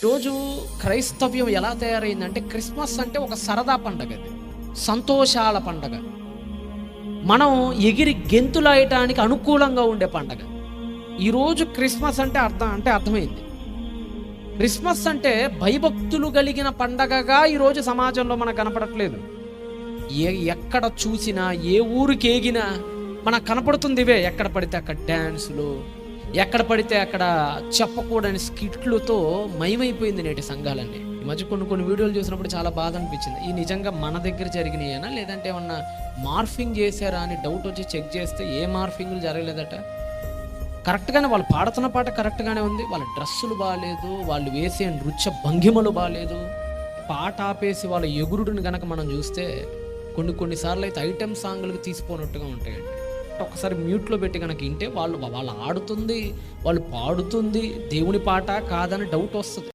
రోజు క్రైస్తవ్యం ఎలా తయారైందంటే క్రిస్మస్ అంటే ఒక సరదా పండగ, అది సంతోషాల పండగ, మనం ఎగిరి గెంతులాయటానికి అనుకూలంగా ఉండే పండగ. ఈరోజు క్రిస్మస్ అంటే అర్థమైంది. క్రిస్మస్ అంటే భయభక్తులు కలిగిన పండగగా ఈరోజు సమాజంలో మనకు కనపడట్లేదు. ఎక్కడ చూసినా ఏ ఊరికి ఏగినా మనకు కనపడుతుంది ఇవే. ఎక్కడ పడితే అక్కడ డ్యాన్సులు, ఎక్కడ పడితే అక్కడ చెప్పకూడని స్కిట్లతో మయమైపోయింది నేటి సంఘాలన్నీ. ఈ మధ్య కొన్ని వీడియోలు చూసినప్పుడు చాలా బాధ అనిపించింది. ఈ నిజంగా మన దగ్గర జరిగినాయేనా లేదంటే ఏమన్నా మార్ఫింగ్ చేశారా అని డౌట్ వచ్చి చెక్ చేస్తే ఏ మార్ఫింగ్లు జరగలేదట. కరెక్ట్గానే వాళ్ళు పాడుతున్న పాట కరెక్ట్గానే ఉంది, వాళ్ళ డ్రెస్సులు బాగాలేదు, వాళ్ళు వేసే నృత్య భంగిమలు బాగాలేదు. పాట ఆపేసి వాళ్ళ ఎగురుడిని కనుక మనం చూస్తే కొన్నిసార్లు అయితే ఐటెం సాంగ్లకు తీసిపోనట్టుగా ఉంటాయండి. ఒకసారి మ్యూట్లో పెట్టి కనుక వింటే వాళ్ళు ఆడుతుంది, వాళ్ళు పాడుతుంది దేవుని పాట కాదని డౌట్ వస్తుంది.